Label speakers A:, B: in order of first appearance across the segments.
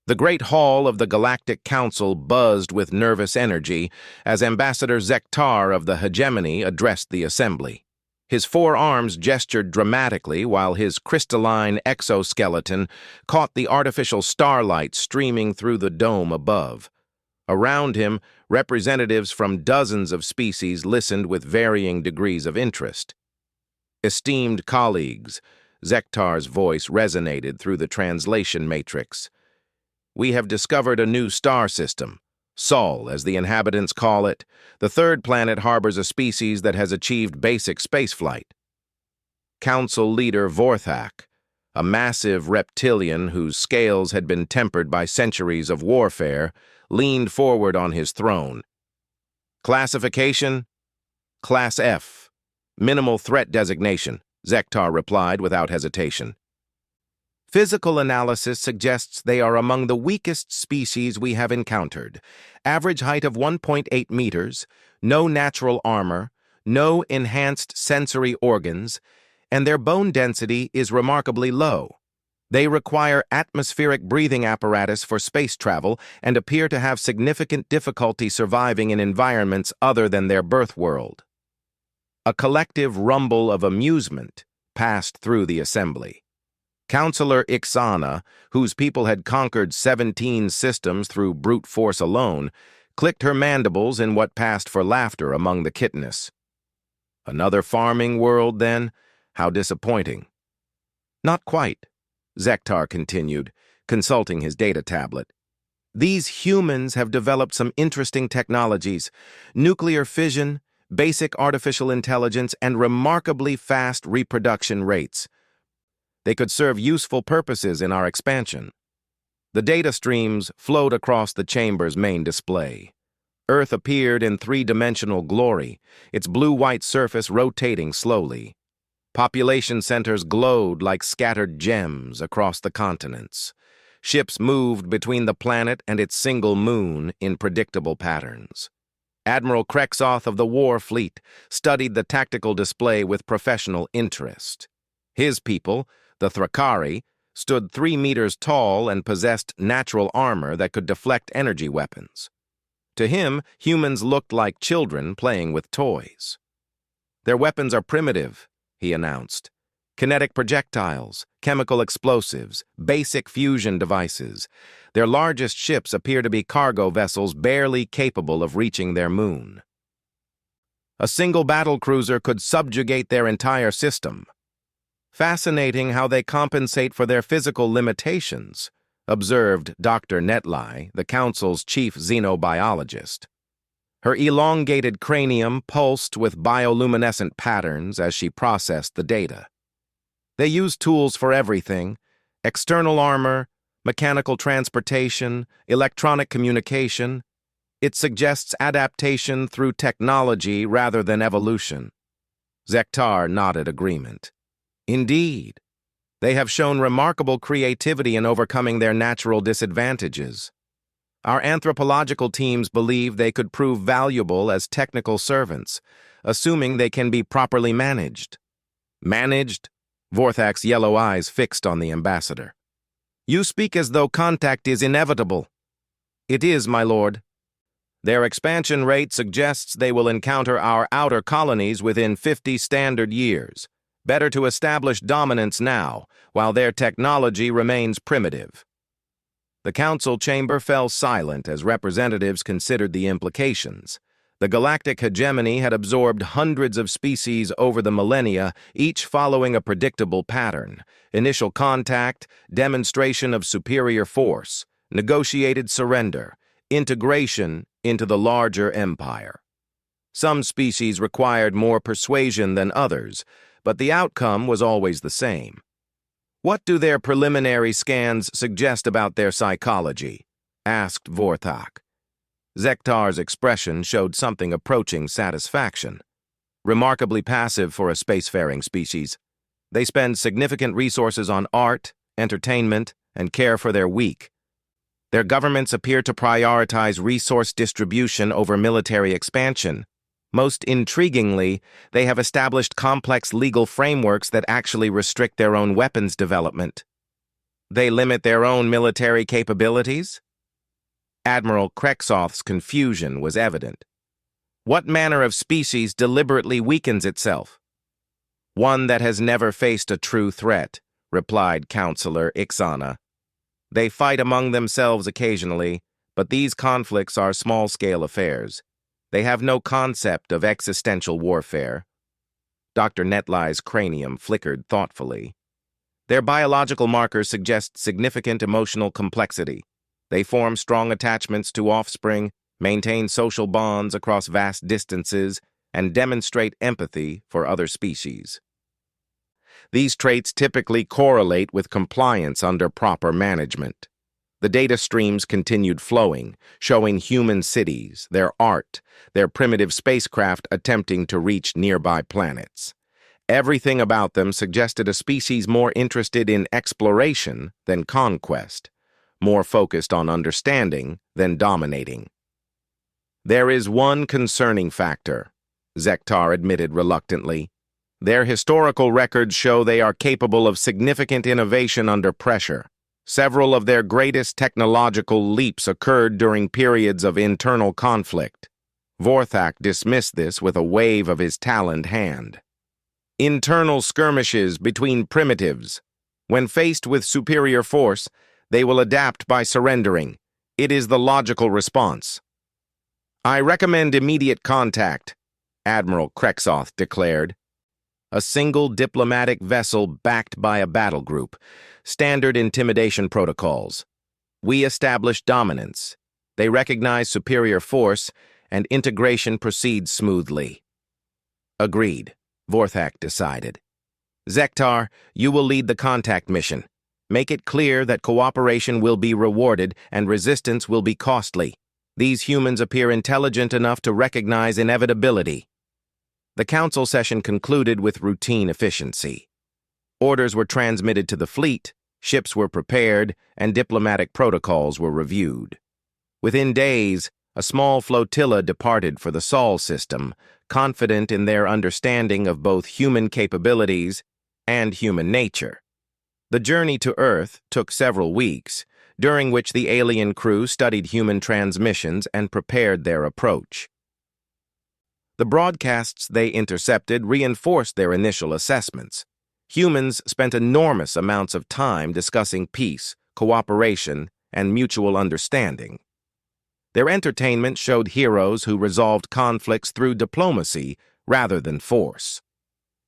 A: The great hall of the Galactic Council buzzed with nervous energy as Ambassador Zektar of the Hegemony addressed the assembly. His four arms gestured dramatically while his crystalline exoskeleton caught the artificial starlight streaming through the dome above. Around him, representatives from dozens of species listened with varying degrees of interest. "Esteemed colleagues," Zektar's voice resonated through the translation matrix. "We have discovered a new star system. Sol, as the inhabitants call it. The third planet harbors a species that has achieved basic spaceflight." Council leader Vorthak, a massive reptilian whose scales had been tempered by centuries of warfare, leaned forward on his throne. "Classification? Class F. Minimal threat designation," Zektar replied without hesitation. "Physical analysis suggests they are among the weakest species we have encountered. Average height of 1.8 meters, no natural armor, no enhanced sensory organs, and their bone density is remarkably low. They require atmospheric breathing apparatus for space travel and appear to have significant difficulty surviving in environments other than their birth world." A collective rumble of amusement passed through the assembly. Councillor Ixana, whose people had conquered 17 systems through brute force alone, clicked her mandibles in what passed for laughter among the kitness. "Another farming world, then? How disappointing." "Not quite," Zektar continued, consulting his data tablet. "These humans have developed some interesting technologies: nuclear fission, basic artificial intelligence, and remarkably fast reproduction rates. They could serve useful purposes in our expansion." The data streams flowed across the chamber's main display. Earth appeared in three-dimensional glory, its blue-white surface rotating slowly. Population centers glowed like scattered gems across the continents. Ships moved between the planet and its single moon in predictable patterns. Admiral Krexoth of the War Fleet studied the tactical display with professional interest. His people, the Thrakari, stood 3 meters tall and possessed natural armor that could deflect energy weapons. To him, humans looked like children playing with toys. "Their weapons are primitive," he announced. "Kinetic projectiles, chemical explosives, basic fusion devices. Their largest ships appear to be cargo vessels barely capable of reaching their moon. A single battlecruiser could subjugate their entire system. Fascinating how they compensate for their physical limitations," observed Dr. Netlai, the Council's chief xenobiologist. Her elongated cranium pulsed with bioluminescent patterns as she processed the data. "They use tools for everything: external armor, mechanical transportation, electronic communication. It suggests adaptation through technology rather than evolution." Zektar nodded agreement. "Indeed, they have shown remarkable creativity in overcoming their natural disadvantages. Our anthropological teams believe they could prove valuable as technical servants, assuming they can be properly managed." "Managed?" Vorthak's yellow eyes fixed on the ambassador. "You speak as though contact is inevitable." "It is, my lord. Their expansion rate suggests they will encounter our outer colonies within 50 standard years. Better to establish dominance now, while their technology remains primitive." The council chamber fell silent as representatives considered the implications. The galactic hegemony had absorbed hundreds of species over the millennia, each following a predictable pattern: initial contact, demonstration of superior force, negotiated surrender, integration into the larger empire. Some species required more persuasion than others, but the outcome was always the same. "What do their preliminary scans suggest about their psychology?" asked Vorthak. Zektar's expression showed something approaching satisfaction. "Remarkably passive for a spacefaring species. They spend significant resources on art, entertainment, and care for their weak. Their governments appear to prioritize resource distribution over military expansion. Most intriguingly, they have established complex legal frameworks that actually restrict their own weapons development." They limit their own military capabilities? Admiral Kreksoth's confusion was evident. What manner of species deliberately weakens itself? One that has never faced a true threat, replied Counselor Ixana. They fight among themselves occasionally, but these conflicts are small-scale affairs. They have no concept of existential warfare. Dr. Netlai's cranium flickered thoughtfully. Their biological markers suggest significant emotional complexity. They form strong attachments to offspring, maintain social bonds across vast distances, and demonstrate empathy for other species. These traits typically correlate with compliance under proper management. The data streams continued flowing, showing human cities, their art, their primitive spacecraft attempting to reach nearby planets. Everything about them suggested a species more interested in exploration than conquest, more focused on understanding than dominating. There is one concerning factor, Zektar admitted reluctantly. Their historical records show they are capable of significant innovation under pressure. Several of their greatest technological leaps occurred during periods of internal conflict. Vorthak dismissed this with a wave of his taloned hand. Internal skirmishes between primitives. When faced with superior force, they will adapt by surrendering. It is the logical response. I recommend immediate contact, Admiral Kreksoth declared. A single diplomatic vessel backed by a battle group. Standard intimidation protocols. We establish dominance. They recognize superior force, and integration proceeds smoothly. Agreed, Vorthak decided. Zektar, you will lead the contact mission. Make it clear that cooperation will be rewarded and resistance will be costly. These humans appear intelligent enough to recognize inevitability. The council session concluded with routine efficiency. Orders were transmitted to the fleet, ships were prepared, and diplomatic protocols were reviewed. Within days, a small flotilla departed for the Sol system, confident in their understanding of both human capabilities and human nature. The journey to Earth took several weeks, during which the alien crew studied human transmissions and prepared their approach. The broadcasts they intercepted reinforced their initial assessments. Humans spent enormous amounts of time discussing peace, cooperation, and mutual understanding. Their entertainment showed heroes who resolved conflicts through diplomacy rather than force.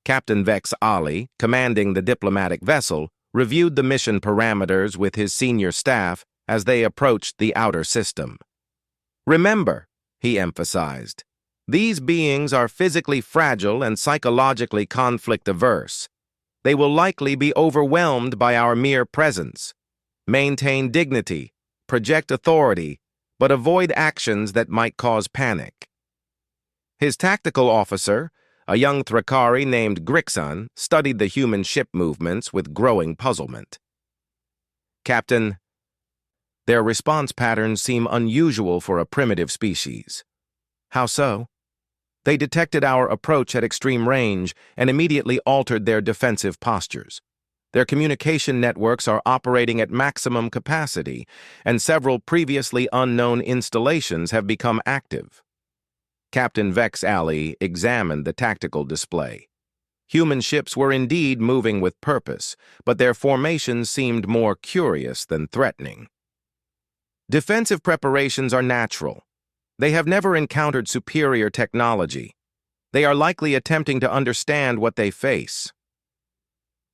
A: Captain Vex Ali, commanding the diplomatic vessel, reviewed the mission parameters with his senior staff as they approached the outer system. Remember, he emphasized, these beings are physically fragile and psychologically conflict-averse. They will likely be overwhelmed by our mere presence. Maintain dignity, project authority, but avoid actions that might cause panic. His tactical officer, a young Thrakari named Grixon, studied the human ship movements with growing puzzlement. Captain, their response patterns seem unusual for a primitive species. How so? They detected our approach at extreme range and immediately altered their defensive postures. Their communication networks are operating at maximum capacity, and several previously unknown installations have become active. Captain Vex Ali examined the tactical display. Human ships were indeed moving with purpose, but their formations seemed more curious than threatening. Defensive preparations are natural. They have never encountered superior technology. They are likely attempting to understand what they face.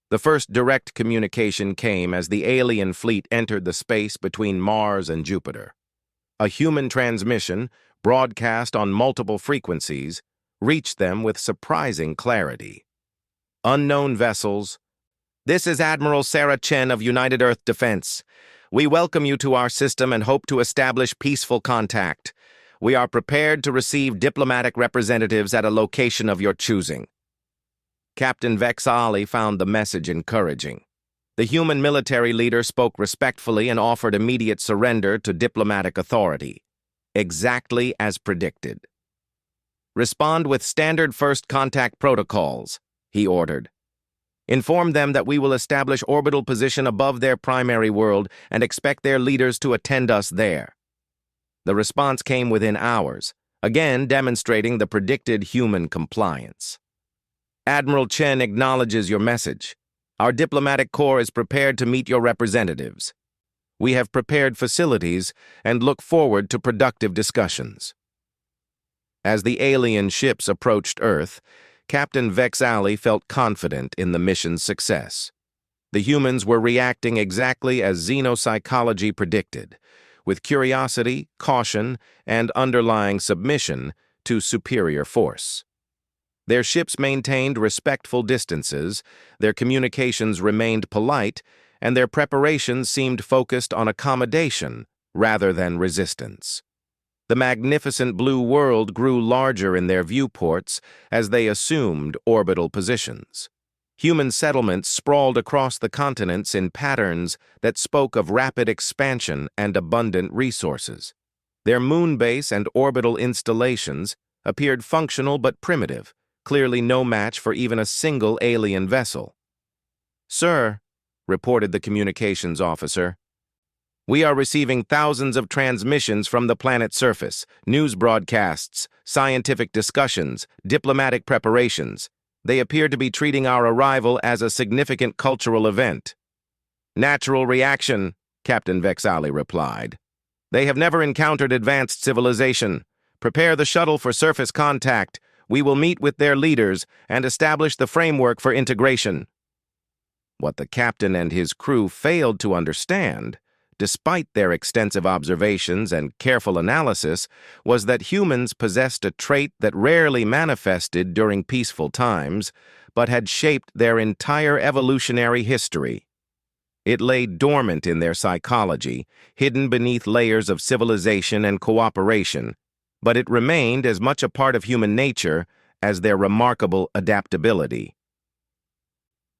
A: The first direct communication came as the alien fleet entered the space between Mars and Jupiter. A human transmission, broadcast on multiple frequencies, reached them with surprising clarity. Unknown vessels. This is Admiral Sarah Chen of United Earth Defense. We welcome you to our system and hope to establish peaceful contact. We are prepared to receive diplomatic representatives at a location of your choosing. Captain Vex Ali found the message encouraging. The human military leader spoke respectfully and offered immediate surrender to diplomatic authority, exactly as predicted. Respond with standard first contact protocols, he ordered. Inform them that we will establish orbital position above their primary world and expect their leaders to attend us there." The response came within hours, again demonstrating the predicted human compliance. "Admiral Chen acknowledges your message. Our diplomatic corps is prepared to meet your representatives. We have prepared facilities and look forward to productive discussions." As the alien ships approached Earth, Captain Vexali felt confident in the mission's success. The humans were reacting exactly as xenopsychology predicted, with curiosity, caution, and underlying submission to superior force. Their ships maintained respectful distances, their communications remained polite, and their preparations seemed focused on accommodation rather than resistance. The magnificent blue world grew larger in their viewports as they assumed orbital positions. Human settlements sprawled across the continents in patterns that spoke of rapid expansion and abundant resources. Their moon base and orbital installations appeared functional but primitive, clearly no match for even a single alien vessel. "Sir," reported the communications officer, "we are receiving thousands of transmissions from the planet's surface, news broadcasts, scientific discussions, diplomatic preparations. They appear to be treating our arrival as a significant cultural event." "Natural reaction," Captain Vexali replied. "They have never encountered advanced civilization. Prepare the shuttle for surface contact. We will meet with their leaders and establish the framework for integration." What the captain and his crew failed to understand, despite their extensive observations and careful analysis, was that humans possessed a trait that rarely manifested during peaceful times, but had shaped their entire evolutionary history. It lay dormant in their psychology, hidden beneath layers of civilization and cooperation, but it remained as much a part of human nature as their remarkable adaptability.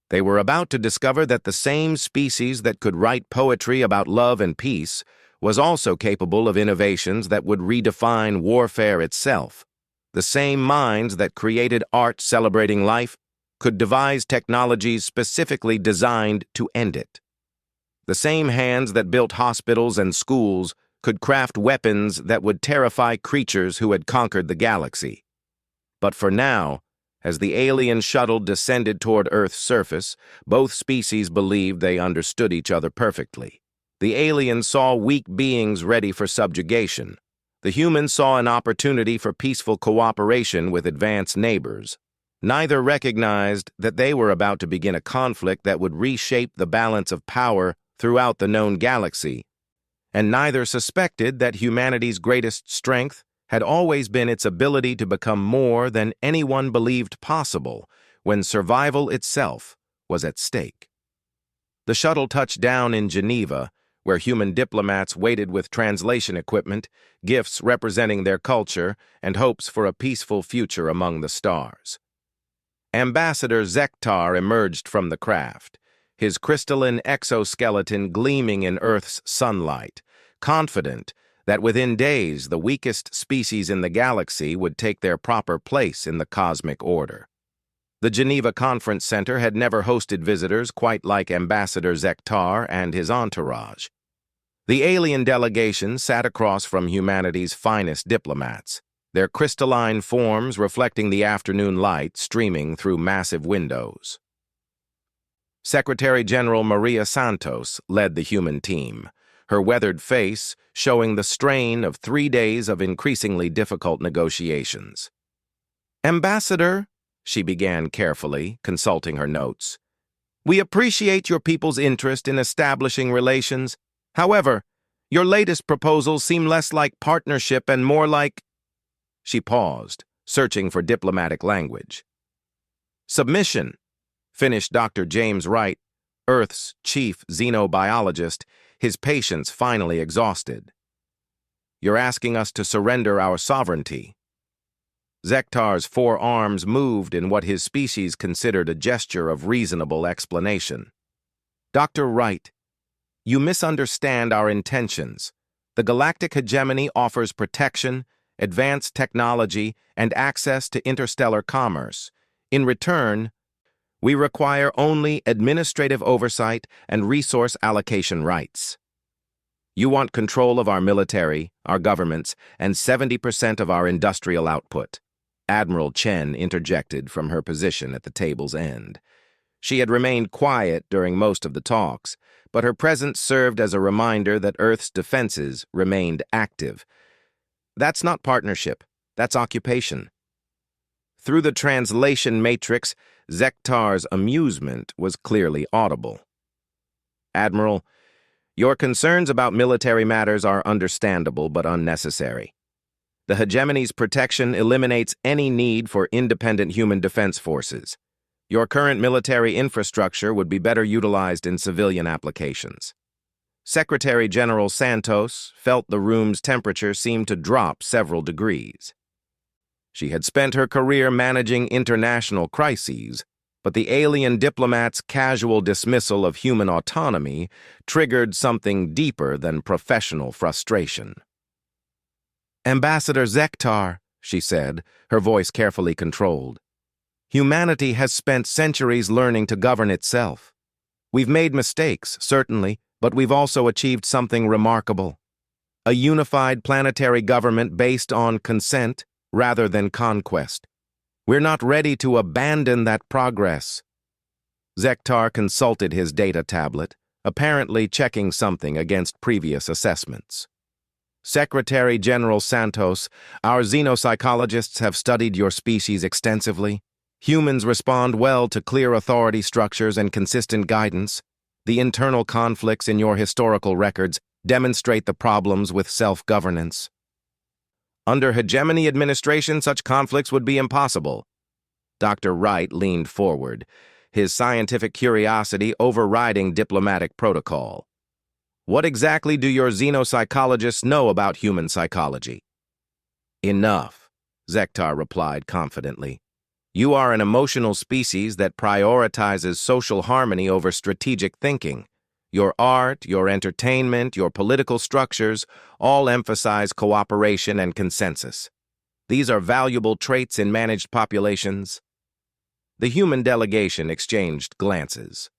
A: They were about to discover that the same species that could write poetry about love and peace was also capable of innovations that would redefine warfare itself. The same minds that created art celebrating life could devise technologies specifically designed to end it. The same hands that built hospitals and schools could craft weapons that would terrify creatures who had conquered the galaxy. But for now, as the alien shuttle descended toward Earth's surface, both species believed they understood each other perfectly. The aliens saw weak beings ready for subjugation. The humans saw an opportunity for peaceful cooperation with advanced neighbors. Neither recognized that they were about to begin a conflict that would reshape the balance of power throughout the known galaxy, and neither suspected that humanity's greatest strength had always been its ability to become more than anyone believed possible when survival itself was at stake. The shuttle touched down in Geneva, where human diplomats waited with translation equipment, gifts representing their culture, and hopes for a peaceful future among the stars. Ambassador Zektar emerged from the craft, his crystalline exoskeleton gleaming in Earth's sunlight, confident that within days the weakest species in the galaxy would take their proper place in the cosmic order. The Geneva Conference Center had never hosted visitors quite like Ambassador Zektar and his entourage. The alien delegation sat across from humanity's finest diplomats, their crystalline forms reflecting the afternoon light streaming through massive windows. Secretary General Maria Santos led the human team, her weathered face showing the strain of 3 days of increasingly difficult negotiations. "Ambassador," she began carefully, consulting her notes, "we appreciate your people's interest in establishing relations. However, your latest proposals seem less like partnership and more like—" She paused, searching for diplomatic language. "Submission," finished Dr. James Wright, Earth's chief xenobiologist, his patience finally exhausted. "You're asking us to surrender our sovereignty." Zektar's 4 arms moved in what his species considered a gesture of reasonable explanation. "Dr. Wright, you misunderstand our intentions. The Galactic Hegemony offers protection, advanced technology, and access to interstellar commerce. In return, We require only administrative oversight and resource allocation rights. You want control of our military, our governments, and 70% of our industrial output. Admiral Chen interjected from her position at the table's end. She had remained quiet during most of the talks, but her presence served as a reminder that Earth's defenses remained active. That's not partnership, that's occupation. Through the translation matrix, Zektar's amusement was clearly audible. Admiral, your concerns about military matters are understandable but unnecessary. The hegemony's protection eliminates any need for independent human defense forces. Your current military infrastructure would be better utilized in civilian applications. Secretary General Santos felt the room's temperature seemed to drop several degrees. She had spent her career managing international crises, but the alien diplomat's casual dismissal of human autonomy triggered something deeper than professional frustration. Ambassador Zektar, she said, her voice carefully controlled. Humanity has spent centuries learning to govern itself. We've made mistakes, certainly, but we've also achieved something remarkable. A unified planetary government based on consent rather than conquest. We're not ready to abandon that progress. Zektar consulted his data tablet, apparently checking something against previous assessments. Secretary General Santos, our xenopsychologists have studied your species extensively. Humans respond well to clear authority structures and consistent guidance. The internal conflicts in your historical records demonstrate the problems with self-governance. Under hegemony administration, such conflicts would be impossible. Dr. Wright leaned forward, his scientific curiosity overriding diplomatic protocol. What exactly do your xenopsychologists know about human psychology? Enough, Zektar replied confidently. You are an emotional species that prioritizes social harmony over strategic thinking. Your art, your entertainment, your political structures all emphasize cooperation and consensus. These are valuable traits in managed populations. The human delegation exchanged glances.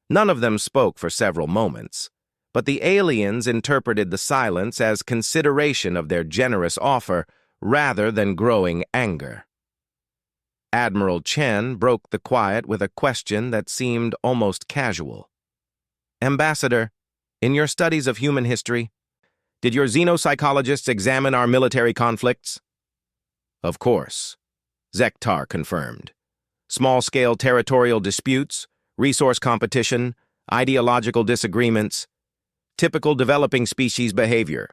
A: None of them spoke for several moments, but the aliens interpreted the silence as consideration of their generous offer rather than growing anger. Admiral Chen broke the quiet with a question that seemed almost casual. Ambassador, in your studies of human history, did your xenopsychologists examine our military conflicts? Of course, Zektar confirmed. Small-scale territorial disputes, resource competition, ideological disagreements, typical developing species behavior.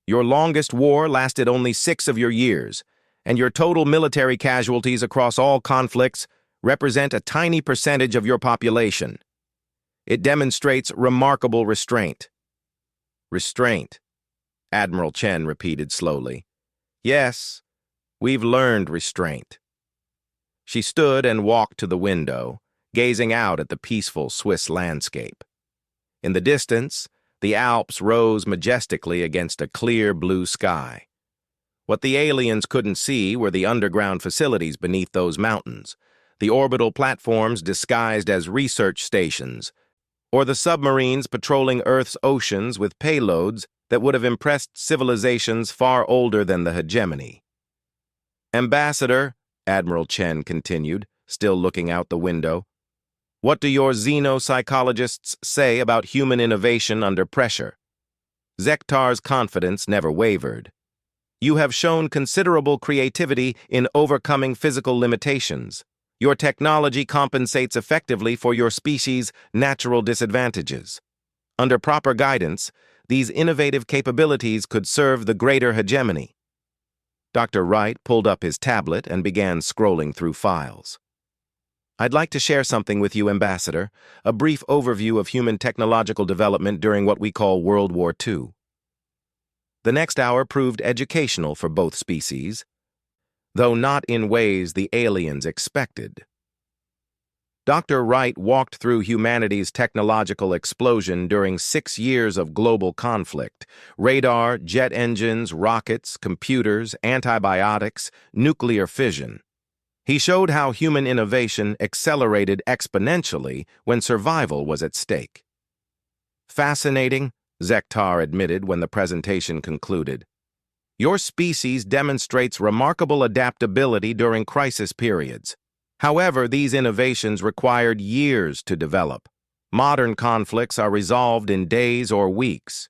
A: Your longest war lasted only 6 of your years, and your total military casualties across all conflicts represent a tiny percentage of your population. It demonstrates remarkable restraint. Restraint, Admiral Chen repeated slowly. Yes, we've learned restraint. She stood and walked to the window, gazing out at the peaceful Swiss landscape. In the distance, the Alps rose majestically against a clear blue sky. What the aliens couldn't see were the underground facilities beneath those mountains, the orbital platforms disguised as research stations, or the submarines patrolling Earth's oceans with payloads that would have impressed civilizations far older than the hegemony. Ambassador, Admiral Chen continued, still looking out the window, what do your xenopsychologists say about human innovation under pressure? Zektar's confidence never wavered. You have shown considerable creativity in overcoming physical limitations. Your technology compensates effectively for your species' natural disadvantages. Under proper guidance, these innovative capabilities could serve the greater hegemony. Dr. Wright pulled up his tablet and began scrolling through files. I'd like to share something with you, Ambassador, a brief overview of human technological development during what we call World War II. The next hour proved educational for both species, though not in ways the aliens expected. Dr. Wright walked through humanity's technological explosion during 6 years of global conflict: radar, jet engines, rockets, computers, antibiotics, nuclear fission. He showed how human innovation accelerated exponentially when survival was at stake. Fascinating, Zektar admitted when the presentation concluded. Your species demonstrates remarkable adaptability during crisis periods. However, these innovations required years to develop. Modern conflicts are resolved in days or weeks.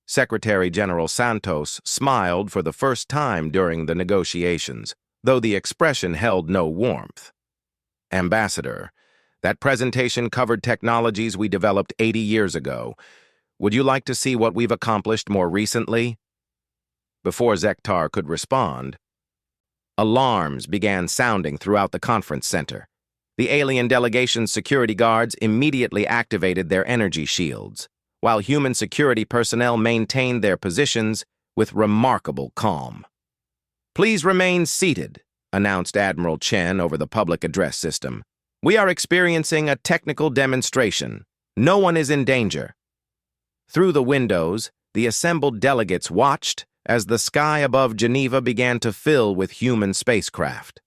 A: Secretary General Santos smiled for the first time during the negotiations, though the expression held no warmth. Ambassador, that presentation covered technologies we developed 80 years ago. Would you like to see what we've accomplished more recently? Before Zektar could respond, alarms began sounding throughout the conference center. The alien delegation's security guards immediately activated their energy shields, while human security personnel maintained their positions with remarkable calm. Please remain seated, announced Admiral Chen over the public address system. We are experiencing a technical demonstration. No one is in danger. Through the windows, the assembled delegates watched as the sky above Geneva began to fill with human spacecraft.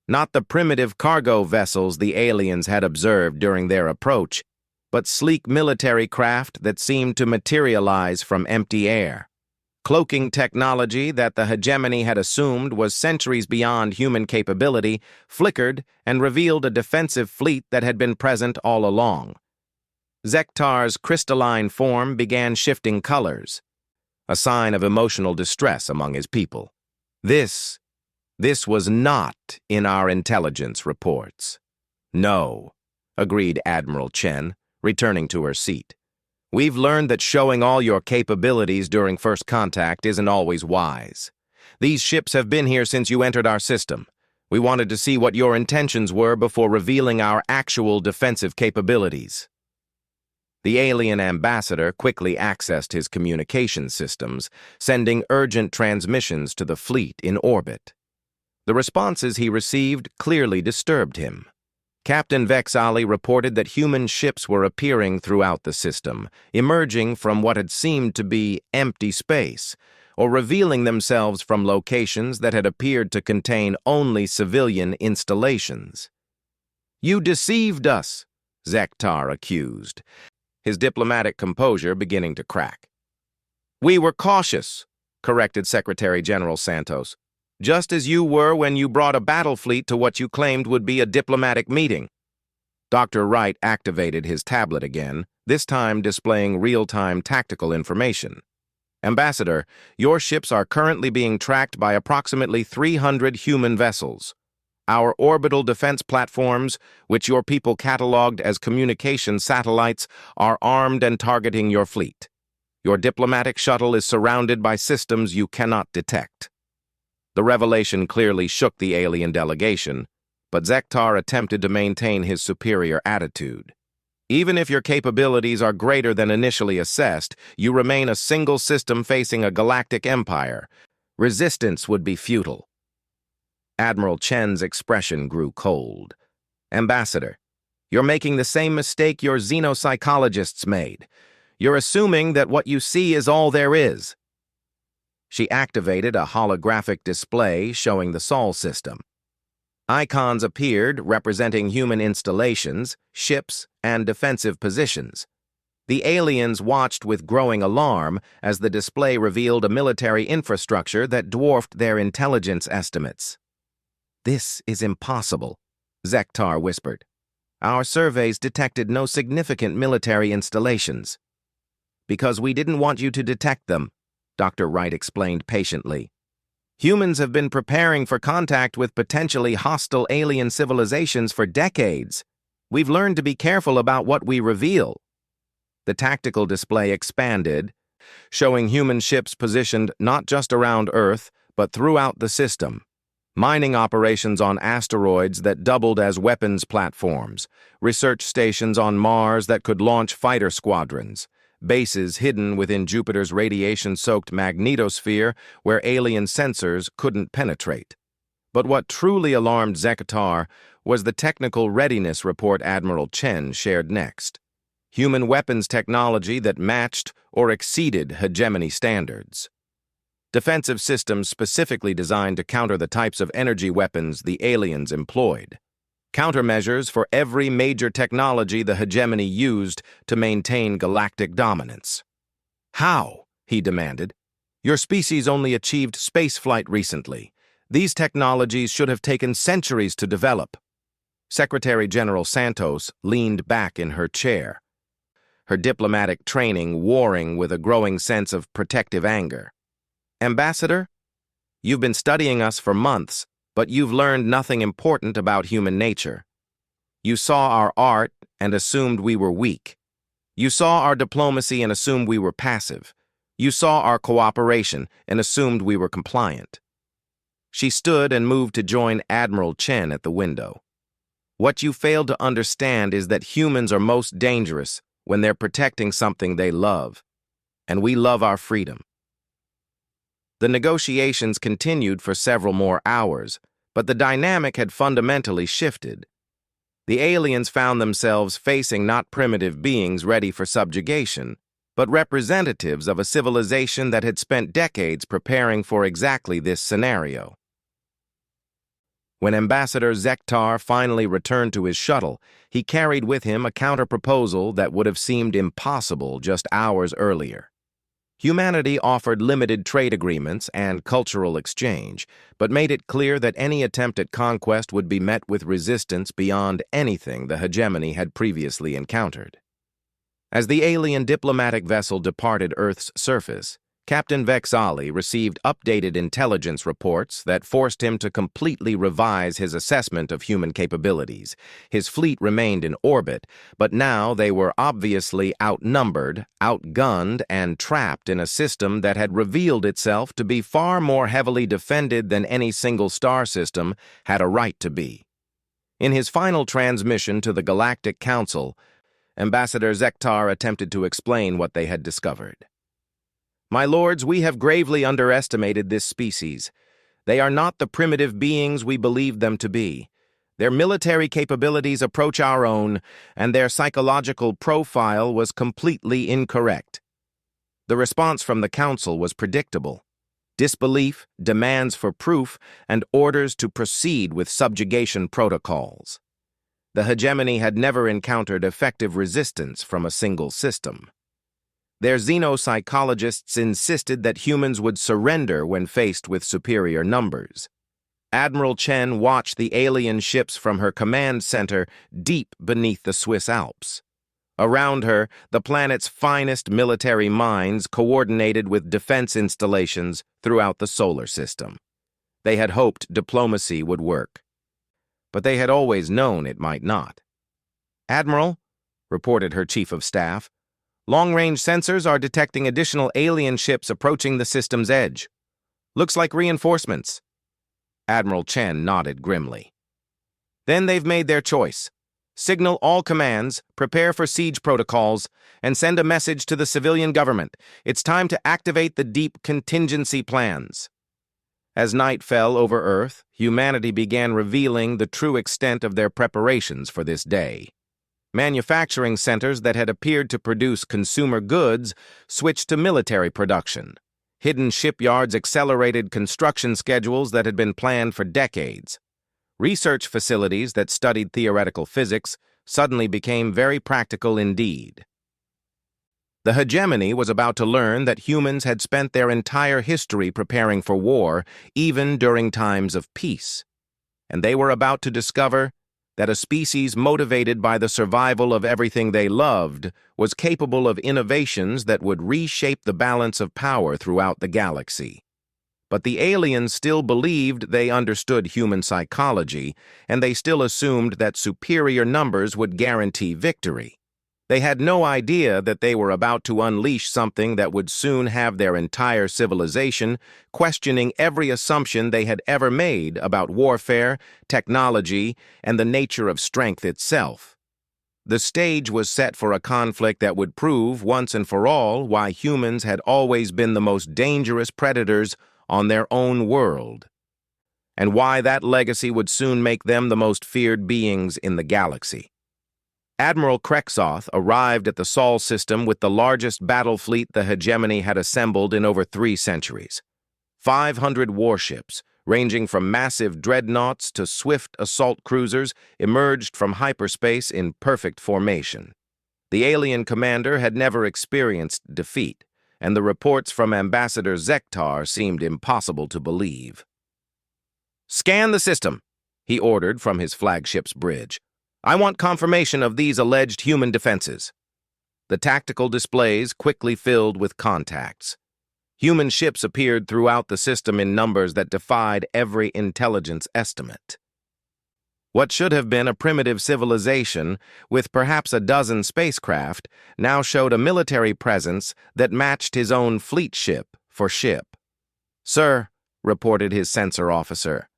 A: Not the primitive cargo vessels the aliens had observed during their approach, but sleek military craft that seemed to materialize from empty air. Cloaking technology that the hegemony had assumed was centuries beyond human capability flickered and revealed a defensive fleet that had been present all along. Zektar's crystalline form began shifting colors, a sign of emotional distress among his people. This was not in our intelligence reports. No, agreed Admiral Chen, returning to her seat. We've learned that showing all your capabilities during first contact isn't always wise. These ships have been here since you entered our system. We wanted to see what your intentions were before revealing our actual defensive capabilities. The alien ambassador quickly accessed his communication systems, sending urgent transmissions to the fleet in orbit. The responses he received clearly disturbed him. Captain Vexali reported that human ships were appearing throughout the system, emerging from what had seemed to be empty space, or revealing themselves from locations that had appeared to contain only civilian installations. You deceived us, Zektar accused, his diplomatic composure beginning to crack. We were cautious, corrected Secretary General Santos, just as you were when you brought a battle fleet to what you claimed would be a diplomatic meeting. Dr. Wright activated his tablet again, this time displaying real-time tactical information. Ambassador, your ships are currently being tracked by approximately 300 human vessels. Our orbital defense platforms, which your people cataloged as communication satellites, are armed and targeting your fleet. Your diplomatic shuttle is surrounded by systems you cannot detect. The revelation clearly shook the alien delegation, but Zektar attempted to maintain his superior attitude. Even if your capabilities are greater than initially assessed, you remain a single system facing a galactic empire. Resistance would be futile. Admiral Chen's expression grew cold. Ambassador, you're making the same mistake your xenopsychologists made. You're assuming that what you see is all there is. She activated a holographic display showing the Sol system. Icons appeared representing human installations, ships, and defensive positions. The aliens watched with growing alarm as the display revealed a military infrastructure that dwarfed their intelligence estimates. This is impossible, Zektar whispered. Our surveys detected no significant military installations. Because we didn't want you to detect them, Dr. Wright explained patiently. Humans have been preparing for contact with potentially hostile alien civilizations for decades. We've learned to be careful about what we reveal. The tactical display expanded, showing human ships positioned not just around Earth, but throughout the system. Mining operations on asteroids that doubled as weapons platforms, research stations on Mars that could launch fighter squadrons, bases hidden within Jupiter's radiation-soaked magnetosphere where alien sensors couldn't penetrate. But what truly alarmed Zektar was the technical readiness report Admiral Chen shared next. Human weapons technology that matched or exceeded hegemony standards. defensive systems specifically designed to counter the types of energy weapons the aliens employed. Countermeasures for every major technology the hegemony used to maintain galactic dominance. How? He demanded. Your species only achieved spaceflight recently. These technologies should have taken centuries to develop. Secretary General Santos leaned back in her chair, her diplomatic training warring with a growing sense of protective anger. Ambassador, you've been studying us for months, but you've learned nothing important about human nature. You saw our art and assumed we were weak. You saw our diplomacy and assumed we were passive. You saw our cooperation and assumed we were compliant. She stood and moved to join Admiral Chen at the window. What you failed to understand is that humans are most dangerous when they're protecting something they love, and we love our freedom. The negotiations continued for several more hours, but the dynamic had fundamentally shifted. The aliens found themselves facing not primitive beings ready for subjugation, but representatives of a civilization that had spent decades preparing for exactly this scenario. When Ambassador Zektar finally returned to his shuttle, he carried with him a counter-proposal that would have seemed impossible just hours earlier. Humanity offered limited trade agreements and cultural exchange, but made it clear that any attempt at conquest would be met with resistance beyond anything the hegemony had previously encountered. As the alien diplomatic vessel departed Earth's surface, Captain Vexali received updated intelligence reports that forced him to completely revise his assessment of human capabilities. His fleet remained in orbit, but now they were obviously outnumbered, outgunned, and trapped in a system that had revealed itself to be far more heavily defended than any single star system had a right to be. In his final transmission to the Galactic Council, Ambassador Zektar attempted to explain what they had discovered. My lords, we have gravely underestimated this species. They are not the primitive beings we believed them to be. Their military capabilities approach our own, and their psychological profile was completely incorrect. The response from the Council was predictable. Disbelief, demands for proof, and orders to proceed with subjugation protocols. The hegemony had never encountered effective resistance from a single system. Their xenopsychologists insisted that humans would surrender when faced with superior numbers. Admiral Chen watched the alien ships from her command center deep beneath the Swiss Alps. Around her, the planet's finest military minds coordinated with defense installations throughout the solar system. They had hoped diplomacy would work, but they had always known it might not. Admiral, reported her chief of staff, long-range sensors are detecting additional alien ships approaching the system's edge. Looks like reinforcements. Admiral Chen nodded grimly. Then they've made their choice. Signal all commands, prepare for siege protocols, and send a message to the civilian government. It's time to activate the deep contingency plans. As night fell over Earth, humanity began revealing the true extent of their preparations for this day. Manufacturing centers that had appeared to produce consumer goods switched to military production. Hidden shipyards accelerated construction schedules that had been planned for decades. Research facilities that studied theoretical physics suddenly became very practical indeed. The hegemony was about to learn that humans had spent their entire history preparing for war, even during times of peace. And they were about to discover that a species motivated by the survival of everything they loved was capable of innovations that would reshape the balance of power throughout the galaxy. But the aliens still believed they understood human psychology, and they still assumed that superior numbers would guarantee victory. They had no idea that they were about to unleash something that would soon have their entire civilization questioning every assumption they had ever made about warfare, technology, and the nature of strength itself. The stage was set for a conflict that would prove once and for all why humans had always been the most dangerous predators on their own world, and why that legacy would soon make them the most feared beings in the galaxy. Admiral Kreksoth arrived at the Sol system with the largest battle fleet the hegemony had assembled in over 3 centuries. 500 warships, ranging from massive dreadnoughts to swift assault cruisers, emerged from hyperspace in perfect formation. The alien commander had never experienced defeat, and the reports from Ambassador Zektar seemed impossible to believe. "Scan the system," he ordered from his flagship's bridge. "I want confirmation of these alleged human defenses." The tactical displays quickly filled with contacts. Human ships appeared throughout the system in numbers that defied every intelligence estimate. What should have been a primitive civilization, with perhaps a dozen spacecraft, now showed a military presence that matched his own fleet ship for ship. "Sir," reported his sensor officer,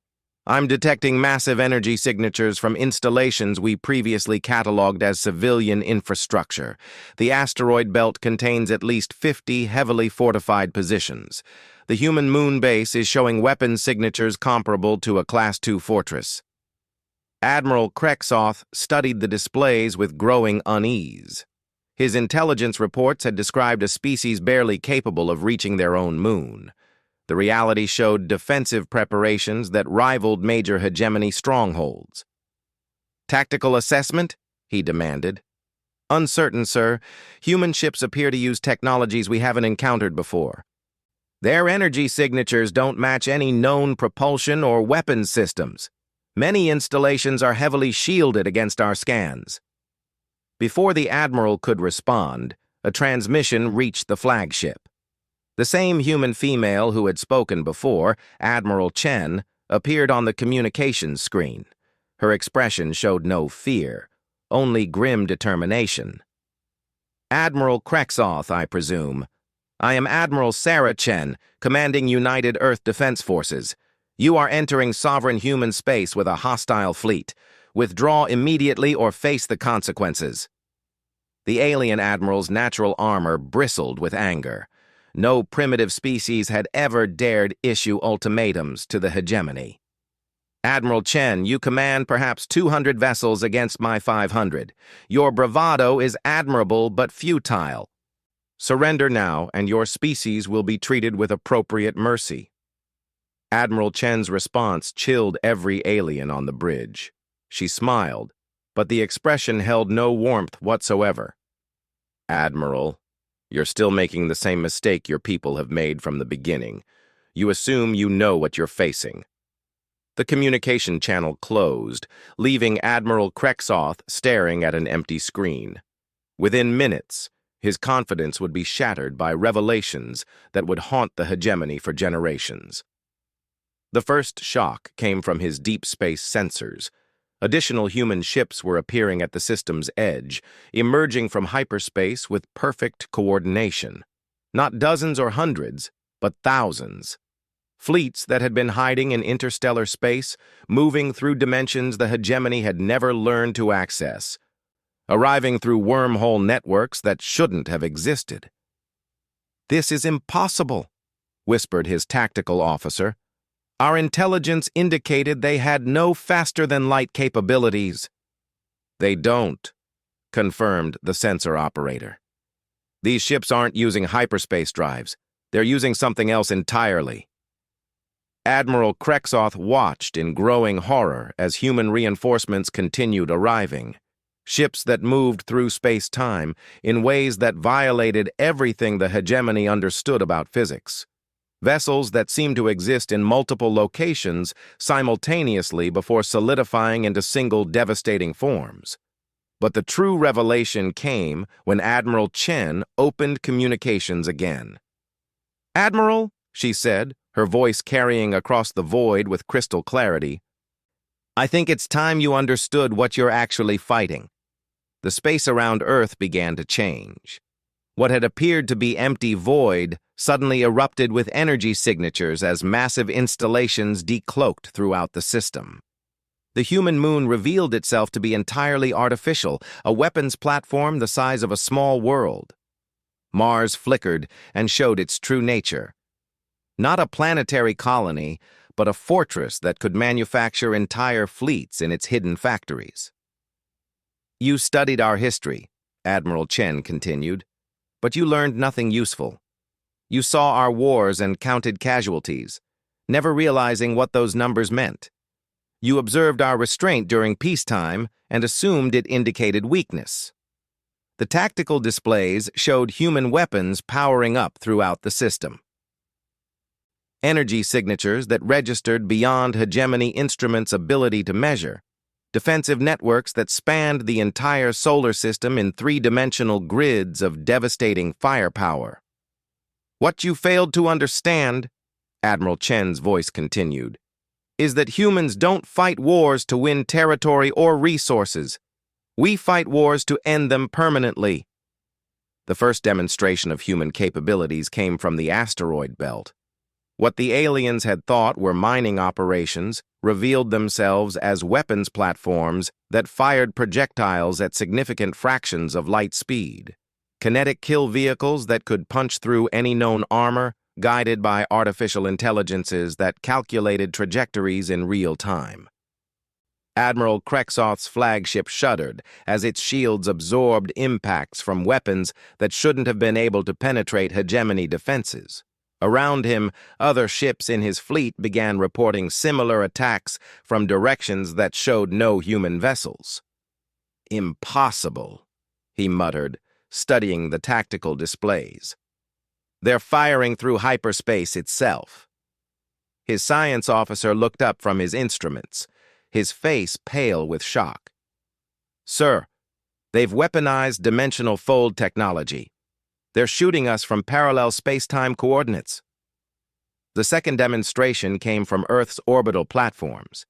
A: "I'm detecting massive energy signatures from installations we previously cataloged as civilian infrastructure. The asteroid belt contains at least 50 heavily fortified positions. The human moon base is showing weapon signatures comparable to a Class II fortress." Admiral Kreksoth studied the displays with growing unease. His intelligence reports had described a species barely capable of reaching their own moon. The reality showed defensive preparations that rivaled major hegemony strongholds. "Tactical assessment?" he demanded. "Uncertain, sir. Human ships appear to use technologies we haven't encountered before. Their energy signatures don't match any known propulsion or weapons systems. Many installations are heavily shielded against our scans." Before the Admiral could respond, a transmission reached the flagship. The same human female who had spoken before, Admiral Chen, appeared on the communications screen. Her expression showed no fear, only grim determination. "Admiral Kreksoth, I presume. I am Admiral Sarah Chen, commanding United Earth Defense Forces. You are entering sovereign human space with a hostile fleet. Withdraw immediately or face the consequences." The alien admiral's natural armor bristled with anger. No primitive species had ever dared issue ultimatums to the hegemony. "Admiral Chen, you command perhaps 200 vessels against my 500. Your bravado is admirable but futile. Surrender now, and your species will be treated with appropriate mercy." Admiral Chen's response chilled every alien on the bridge. She smiled, but the expression held no warmth whatsoever. "Admiral, you're still making the same mistake your people have made from the beginning. You assume you know what you're facing." The communication channel closed, leaving Admiral Kreksoth staring at an empty screen. Within minutes, his confidence would be shattered by revelations that would haunt the hegemony for generations. The first shock came from his deep space sensors. Additional human ships were appearing at the system's edge, emerging from hyperspace with perfect coordination. Not dozens or hundreds, but thousands. Fleets that had been hiding in interstellar space, moving through dimensions the hegemony had never learned to access, arriving through wormhole networks that shouldn't have existed. "This is impossible," whispered his tactical officer. "Our intelligence indicated they had no faster-than-light capabilities." "They don't," confirmed the sensor operator. "These ships aren't using hyperspace drives. They're using something else entirely." Admiral Kreksoth watched in growing horror as human reinforcements continued arriving. Ships that moved through space-time in ways that violated everything the hegemony understood about physics. Vessels that seemed to exist in multiple locations simultaneously before solidifying into single devastating forms. But the true revelation came when Admiral Chen opened communications again. "Admiral," she said, her voice carrying across the void with crystal clarity, "I think it's time you understood what you're actually fighting." The space around Earth began to change. What had appeared to be empty void suddenly erupted with energy signatures as massive installations decloaked throughout the system. The human moon revealed itself to be entirely artificial, a weapons platform the size of a small world. Mars flickered and showed its true nature. Not a planetary colony, but a fortress that could manufacture entire fleets in its hidden factories. "You studied our history," Admiral Chen continued, "but you learned nothing useful. You saw our wars and counted casualties, never realizing what those numbers meant. You observed our restraint during peacetime and assumed it indicated weakness. The tactical displays showed human weapons powering up throughout the system. Energy signatures that registered beyond hegemony instruments' ability to measure. Defensive networks that spanned the entire solar system in three-dimensional grids of devastating firepower. What you failed to understand, Admiral Chen's voice continued, is that humans don't fight wars to win territory or resources. We fight wars to end them permanently. The first demonstration of human capabilities came from the asteroid belt. What the aliens had thought were mining operations revealed themselves as weapons platforms that fired projectiles at significant fractions of light speed. Kinetic kill vehicles that could punch through any known armor, guided by artificial intelligences that calculated trajectories in real time. Admiral Krexoth's flagship shuddered as its shields absorbed impacts from weapons that shouldn't have been able to penetrate hegemony defenses. Around him, other ships in his fleet began reporting similar attacks from directions that showed no human vessels. "Impossible," he muttered, studying the tactical displays. "They're firing through hyperspace itself." His science officer looked up from his instruments, his face pale with shock. "Sir, they've weaponized dimensional fold technology. They're shooting us from parallel space-time coordinates." The second demonstration came from Earth's orbital platforms.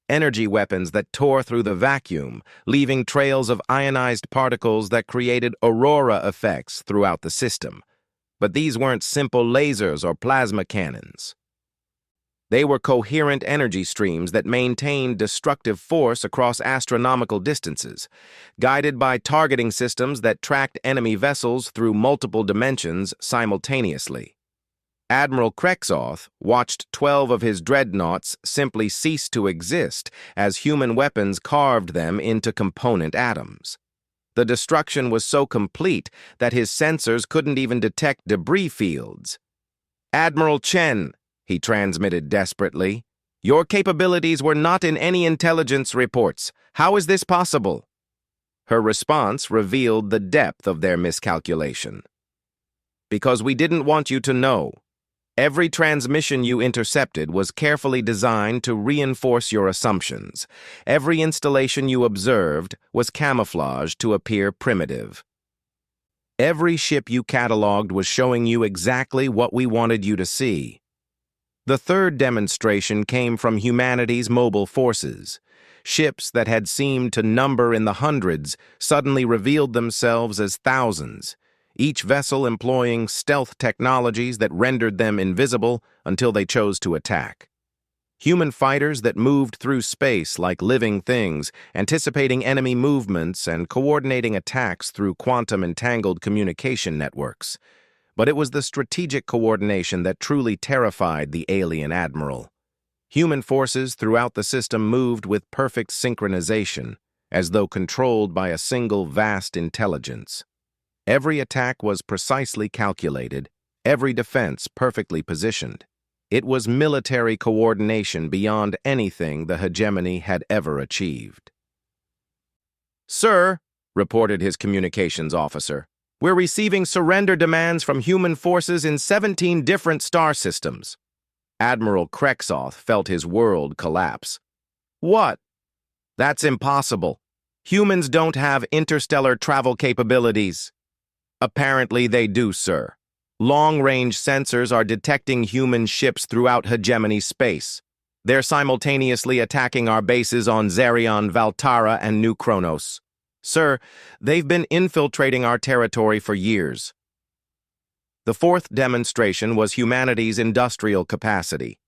A: Energy weapons that tore through the vacuum, leaving trails of ionized particles that created aurora effects throughout the system. But these weren't simple lasers or plasma cannons. They were coherent energy streams that maintained destructive force across astronomical distances, guided by targeting systems that tracked enemy vessels through multiple dimensions simultaneously. Admiral Krexoth watched 12 of his dreadnoughts simply cease to exist as human weapons carved them into component atoms. The destruction was so complete that his sensors couldn't even detect debris fields. "Admiral Chen," he transmitted desperately, "your capabilities were not in any intelligence reports. How is this possible?" Her response revealed the depth of their miscalculation. "Because we didn't want you to know. Every transmission you intercepted was carefully designed to reinforce your assumptions. Every installation you observed was camouflaged to appear primitive. Every ship you cataloged was showing you exactly what we wanted you to see." The third demonstration came from humanity's mobile forces. Ships that had seemed to number in the hundreds suddenly revealed themselves as thousands, each vessel employing stealth technologies that rendered them invisible until they chose to attack. Human fighters that moved through space like living things, anticipating enemy movements and coordinating attacks through quantum-entangled communication networks. But it was the strategic coordination that truly terrified the alien admiral. Human forces throughout the system moved with perfect synchronization, as though controlled by a single vast intelligence. Every attack was precisely calculated, every defense perfectly positioned. It was military coordination beyond anything the hegemony had ever achieved. "Sir," reported his communications officer, "we're receiving surrender demands from human forces in 17 different star systems." Admiral Krexoth felt his world collapse. "What? That's impossible. Humans don't have interstellar travel capabilities." "Apparently they do, sir. Long-range sensors are detecting human ships throughout hegemony space. They're simultaneously attacking our bases on Zerion, Valtara, and New Kronos. Sir, they've been infiltrating our territory for years." The fourth demonstration was humanity's industrial capacity.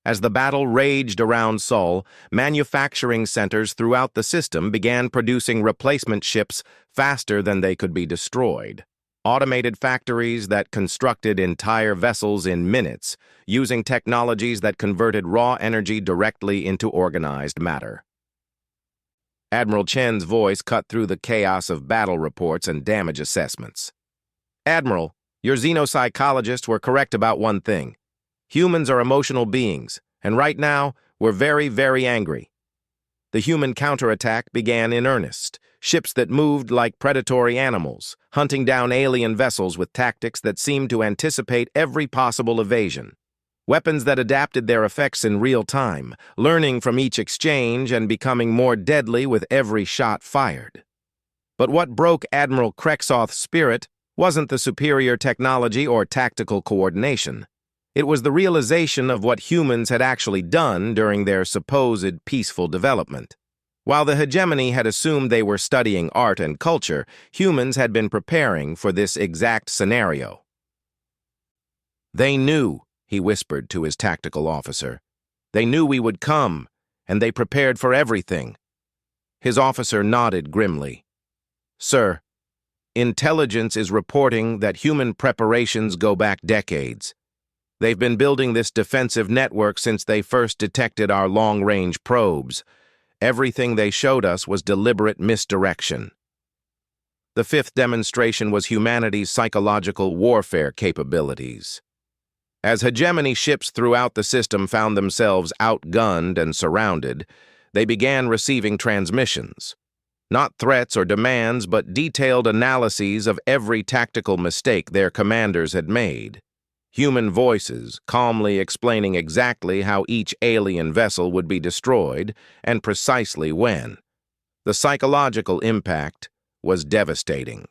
A: As the battle raged around Sol, manufacturing centers throughout the system began producing replacement ships faster than they could be destroyed. Automated factories that constructed entire vessels in minutes, using technologies that converted raw energy directly into organized matter. Admiral Chen's voice cut through the chaos of battle reports and damage assessments. "Admiral, Your xenopsychologists were correct about one thing. Humans are emotional beings, and right now, we're very, very angry. The human counterattack began in earnest. Ships that moved like predatory animals, hunting down alien vessels with tactics that seemed to anticipate every possible evasion. Weapons that adapted their effects in real time, learning from each exchange and becoming more deadly with every shot fired. But what broke Admiral Kreksoth's spirit wasn't the superior technology or tactical coordination. It was the realization of what humans had actually done during their supposed peaceful development. While the hegemony had assumed they were studying art and culture, humans had been preparing for this exact scenario. They knew, he whispered to his tactical officer. They knew we would come, and they prepared for everything. His officer nodded grimly. Sir, intelligence is reporting that human preparations go back decades. They've been building this defensive network since they first detected our long-range probes. Everything they showed us was deliberate misdirection. The fifth demonstration was humanity's psychological warfare capabilities. As hegemony ships throughout the system found themselves outgunned and surrounded, they began receiving transmissions. Not threats or demands, but detailed analyses of every tactical mistake their commanders had made. Human voices calmly explaining exactly how each alien vessel would be destroyed and precisely when. The psychological impact was devastating.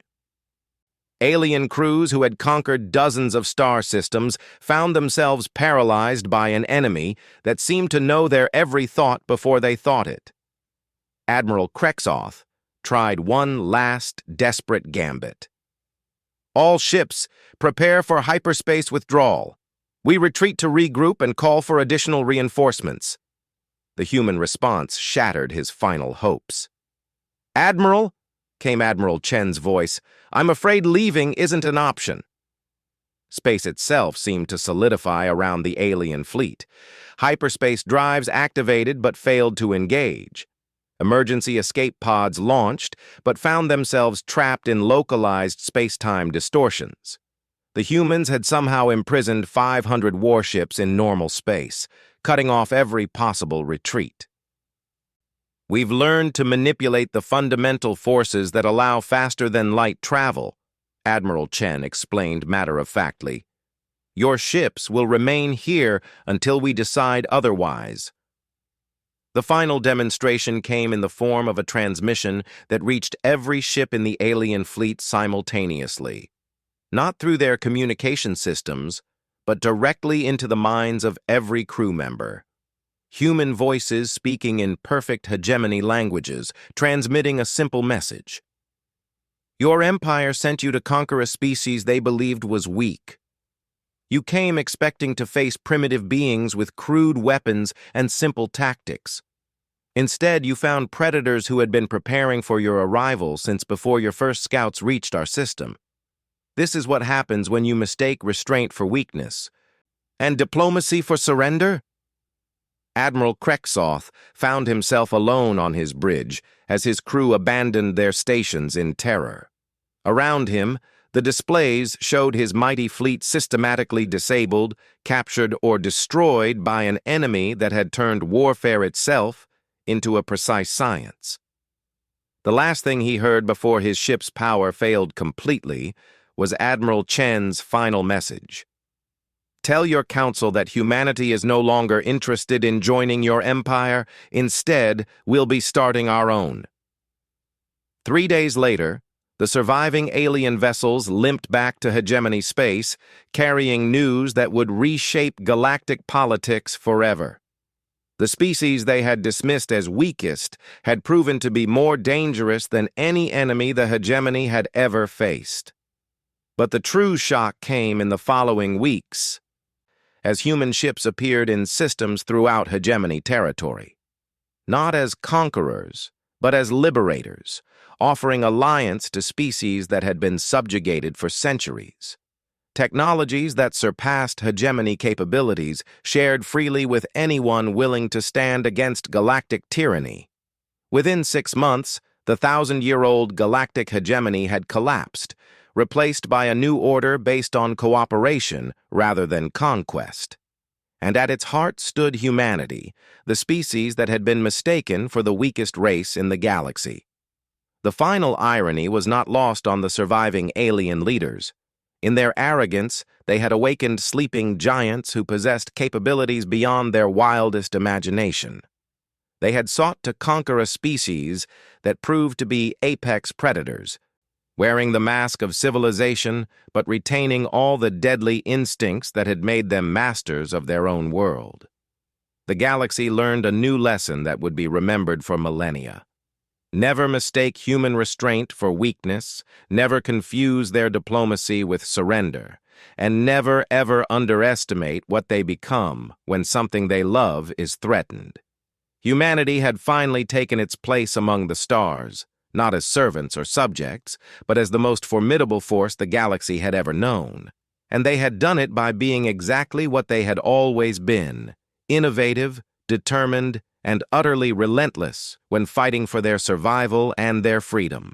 A: Alien crews who had conquered dozens of star systems found themselves paralyzed by an enemy that seemed to know their every thought before they thought it. Admiral Kreksoth tried one last desperate gambit. All ships, prepare for hyperspace withdrawal. We retreat to regroup and call for additional reinforcements. The human response shattered his final hopes. Admiral, came Admiral Chen's voice, I'm afraid leaving isn't an option. Space itself seemed to solidify around the alien fleet. Hyperspace drives activated but failed to engage. Emergency escape pods launched, but found themselves trapped in localized space-time distortions. The humans had somehow imprisoned 500 warships in normal space, cutting off every possible retreat. We've learned to manipulate the fundamental forces that allow faster-than-light travel, Admiral Chen explained matter-of-factly. Your ships will remain here until we decide otherwise. The final demonstration came in the form of a transmission that reached every ship in the alien fleet simultaneously, not through their communication systems, but directly into the minds of every crew member. Human voices speaking in perfect hegemony languages, transmitting a simple message. Your empire sent you to conquer a species they believed was weak. You came expecting to face primitive beings with crude weapons and simple tactics. Instead, you found predators who had been preparing for your arrival since before your first scouts reached our system. This is what happens when you mistake restraint for weakness. And diplomacy for surrender? Admiral Kreksoth found himself alone on his bridge as his crew abandoned their stations in terror. Around him, the displays showed his mighty fleet systematically disabled, captured, or destroyed by an enemy that had turned warfare itself into a precise science. The last thing he heard before his ship's power failed completely was Admiral Chen's final message. Tell your council that humanity is no longer interested in joining your empire. Instead, we'll be starting our own. 3 days later, the surviving alien vessels limped back to hegemony space, carrying news that would reshape galactic politics forever. The species they had dismissed as weakest had proven to be more dangerous than any enemy the hegemony had ever faced. But the true shock came in the following weeks, as human ships appeared in systems throughout hegemony territory. Not as conquerors, but as liberators, offering alliance to species that had been subjugated for centuries. Technologies that surpassed hegemony capabilities shared freely with anyone willing to stand against galactic tyranny. Within 6 months, the 1,000-year-old galactic hegemony had collapsed, replaced by a new order based on cooperation rather than conquest. And at its heart stood humanity, the species that had been mistaken for the weakest race in the galaxy. The final irony was not lost on the surviving alien leaders. In their arrogance, they had awakened sleeping giants who possessed capabilities beyond their wildest imagination. They had sought to conquer a species that proved to be apex predators, wearing the mask of civilization but retaining all the deadly instincts that had made them masters of their own world. The galaxy learned a new lesson that would be remembered for millennia. Never mistake human restraint for weakness, never confuse their diplomacy with surrender, and never ever underestimate what they become when something they love is threatened. Humanity had finally taken its place among the stars, not as servants or subjects, but as the most formidable force the galaxy had ever known. And they had done it by being exactly what they had always been: innovative, determined, and utterly relentless when fighting for their survival and their freedom.